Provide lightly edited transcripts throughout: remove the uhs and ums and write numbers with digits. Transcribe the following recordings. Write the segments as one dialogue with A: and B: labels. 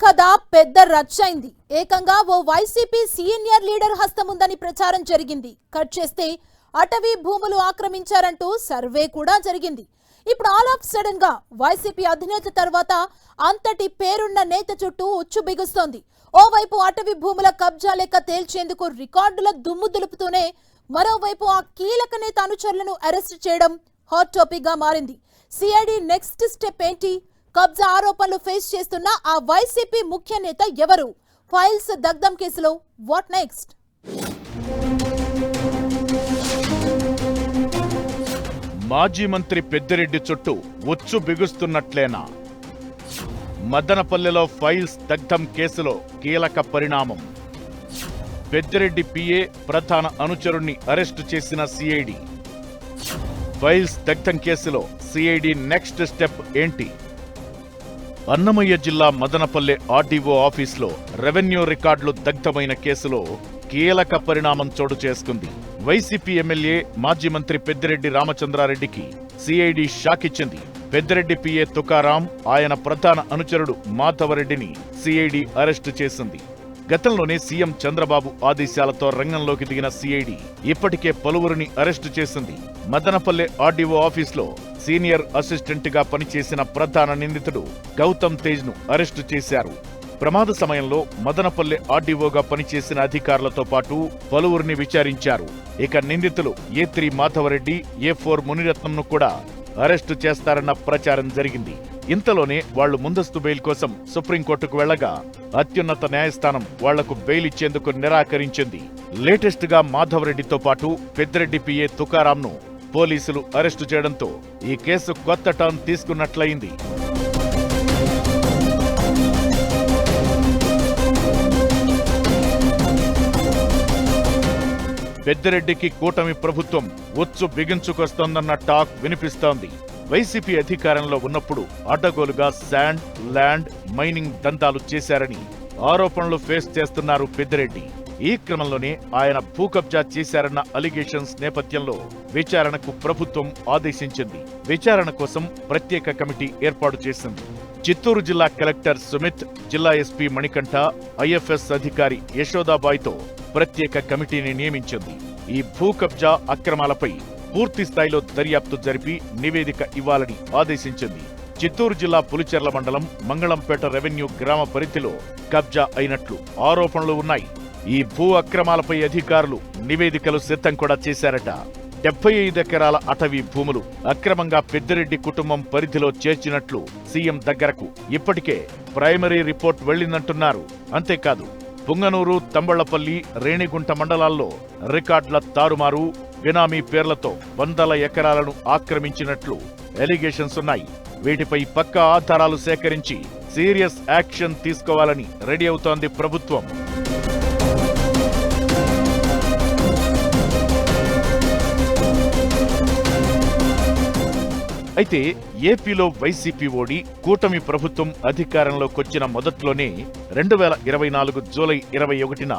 A: కథ పెద్ద రచ్చైంది. ఏకంగా ఓ వైసీపీ సీనియర్ లీడర్ హస్తముందని ప్రచారం జరిగింది. కట్ చేస్తే అటవీ భూములు ఆక్రమించారంటూ సర్వే కూడా జరిగింది. ఇప్పుడు ఆల్ ఆఫ్ సడన్ గా వైసీపీ అధినేత తర్వాత అంతటి పేరున్న నేత చుట్టూ ఉచ్చు బిగుస్తోంది. ఓవైపు అటవీ భూముల కబ్జా లెక్క తేల్చేందుకు రికార్డుల దుమ్ము దులుపుతూనే మరోవైపు ఆ కీలక నేత అనుచరులను అరెస్ట్ చేయడం హాట్ టాపిక్ గా మారింది. సిఐడి నెక్స్ట్ స్టెప్ ఏంటి? కబ్జా ఆరోపణలు ఫేస్ చేస్తున్న ఆ వైసీపీ ముఖ్య నేత ఎవరు? ఫైల్స్ దగ్ధం కేసులో వాట్ నెక్స్ట్?
B: మాజీ మంత్రి పెద్దిరెడ్డి చుట్టూ ఉచ్చు బిగుస్తున్నట్లేనా? మదనపల్లెలో ఫైల్స్ దగ్ధం కేసులో కీలక పరిణామం. పెద్దిరెడ్డి పిఏ ప్రధాన అనుచరుణ్ణి అరెస్టు చేసిన సిఐడి. ఫైల్స్ దగ్ధం కేసులో సిఐడి నెక్స్ట్ స్టెప్ ఏంటి? అన్నమయ్య జిల్లా మదనపల్లె ఆర్డీఓ ఆఫీసులో రెవెన్యూ రికార్డులు దగ్ధమైన కేసులో కీలక పరిణామం చోటు చేసుకుంది. వైసీపీ ఎమ్మెల్యే మాజీ మంత్రి పెద్దిరెడ్డి రామచంద్రారెడ్డికి సిఐడి షాక్ ఇచ్చింది. పెద్దిరెడ్డి పిఏ తుకారాం, ఆయన ప్రధాన అనుచరుడు మాధవరెడ్డిని సిఐడి అరెస్టు చేసింది. గతంలోనే సీఎం చంద్రబాబు ఆదేశాలతో రంగంలోకి దిగిన సిఐడి ఇప్పటికే పలువురిని అరెస్టు చేసింది. మదనపల్లె ఆర్డీఓ ఆఫీసులో సీనియర్ అసిస్టెంట్ గా పనిచేసిన ప్రధాన నిందితుడు గౌతమ్ తేజ్ ను అరెస్టు చేశారు. ప్రమాద సమయంలో మదనపల్లె ఆర్డీఓగా పనిచేసిన అధికారులతో పాటు పలువురిని విచారించారు. ఇక నిందితులు ఏ3 మాధవరెడ్డి, ఏ4 మునిరత్నంను కూడా అరెస్టు చేస్తారన్న ప్రచారం జరిగింది. ఇంతలోనే వాళ్లు ముందస్తు బెయిల్ కోసం సుప్రీంకోర్టుకు వెళ్లగా అత్యున్నత న్యాయస్థానం వాళ్లకు బెయిల్ ఇచ్చేందుకు నిరాకరించింది. లేటెస్ట్ గా మాధవరెడ్డితో పాటు పెద్దిరెడ్డి పిఏ తుకారాంను పోలీసులు అరెస్టు చేయడంతో ఈ కేసు కొత్త టర్న్ తీసుకున్నట్లయింది. పెద్దిరెడ్డికి కూటమి ప్రభుత్వం ఉచ్చు బిగించుకొస్తోందన్న టాక్ వినిపిస్తోంది. వైసీపీ అధికారంలో ఉన్నప్పుడు అడ్డగోలుగా శాండ్, ల్యాండ్, మైనింగ్ దందాలు చేశారని ఆరోపణలు ఫేస్ చేస్తున్నారు పెద్దిరెడ్డి. ఈ క్రమంలోనే ఆయన భూ కబ్జా చేశారన్న అలిగేషన్స్ నేపథ్యంలో విచారణకు ప్రభుత్వం ఆదేశించింది. విచారణ కోసం ప్రత్యేక కమిటీ ఏర్పాటు చేసింది. చిత్తూరు జిల్లా కలెక్టర్ సుమిత్, జిల్లా ఎస్పీ మణికంఠ, ఐఎఫ్ఎస్ అధికారి యశోదాబాయ్తో ప్రత్యేక కమిటీని నియమించింది. ఈ భూ కబ్జా అక్రమాలపై పూర్తి స్థాయిలో దర్యాప్తు జరిపి నివేదిక ఇవ్వాలని ఆదేశించింది. చిత్తూరు జిల్లా పులిచెర్ల మండలం మంగళంపేట రెవెన్యూ గ్రామ పరిధిలో కబ్జా అయినట్లు ఆరోపణలు ఉన్నాయి. ఈ భూ అక్రమాలపై అధికారులు నివేదికలు సిద్ధం కూడా చేశారట. 75 ఎకరాల అటవీ భూములు అక్రమంగా పెద్దిరెడ్డి కుటుంబం పరిధిలో చేర్చినట్లు సీఎం దగ్గరకు ఇప్పటికే ప్రైమరీ రిపోర్ట్ వెళ్లిందంటున్నారు. అంతేకాదు పుంగనూరు, తంబళ్లపల్లి, రేణిగుంట మండలాల్లో రికార్డుల తారుమారు, బినామీ పేర్లతో వందల ఎకరాలను ఆక్రమించినట్లు ఎలిగేషన్స్ ఉన్నాయి. వీటిపై పక్కా ఆధారాలు సేకరించి సీరియస్ యాక్షన్ తీసుకోవాలని రెడీ అవుతోంది ప్రభుత్వం. అయితే ఏపీలో వైసీపీ ఓడి కూటమి ప్రభుత్వం అధికారంలోకొచ్చిన మొదట్లోనే 2024 జూలై 21న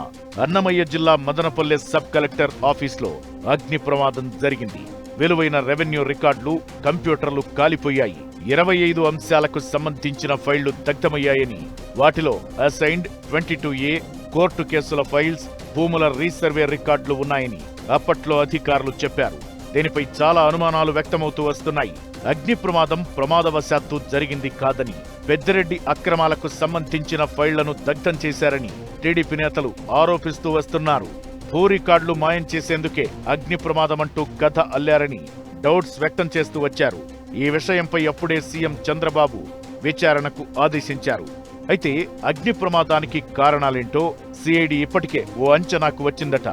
B: అన్నమయ్య జిల్లా మదనపల్లె సబ్ కలెక్టర్ ఆఫీస్లో అగ్ని ప్రమాదం జరిగింది. విలువైన రెవెన్యూ రికార్డులు, కంప్యూటర్లు కాలిపోయాయి. 25 అంశాలకు సంబంధించిన ఫైళ్లు దగ్ధమయ్యాయని, వాటిలో అసైన్డ్ 22A కోర్టు కేసుల ఫైల్స్, భూముల రీసర్వే రికార్డులు ఉన్నాయని అప్పట్లో అధికారులు చెప్పారు. దీనిపై చాలా అనుమానాలు వ్యక్తమవుతూ వస్తున్నాయి. అగ్ని ప్రమాదం ప్రమాదవశాత్తు జరిగింది కాదని, పెద్దిరెడ్డి అక్రమాలకు సంబంధించిన ఫైళ్లను దగ్ధం చేశారని టీడీపీ నేతలు ఆరోపిస్తూ వస్తున్నారు. భూ రికార్డులు మాయం చేసేందుకే అగ్ని ప్రమాదమంటూ కథ అల్లారని డౌట్స్ వ్యక్తం చేస్తూ వచ్చారు. ఈ విషయంపై అప్పుడే సీఎం చంద్రబాబు విచారణకు ఆదేశించారు. అయితే అగ్ని ప్రమాదానికి కారణాలేంటో సిఐడి ఇప్పటికే ఓ అంచనాకు వచ్చిందట.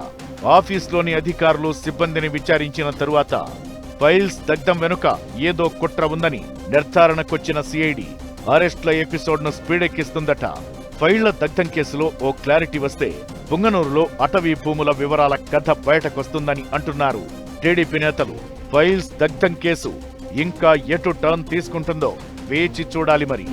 B: ఆఫీస్లోని అధికారులు, సిబ్బందిని విచారించిన తరువాత ఫైల్స్ దగ్ధం వెనుక ఏదో కుట్ర ఉందని నిర్ధారణకొచ్చిన సిఐడి అరెస్ట్ల ఎపిసోడ్ను స్పీడెక్కిస్తుందట. ఫైళ్ల దగ్ధం కేసులో ఓ క్లారిటీ వస్తే పుంగనూరులో అటవీ భూముల వివరాల కథ బయటకొస్తుందని అంటున్నారు టీడీపీ నేతలు. ఫైల్స్ దగ్ధం కేసు ఇంకా ఎటు టర్న్ తీసుకుంటుందో వేచి చూడాలి మరి.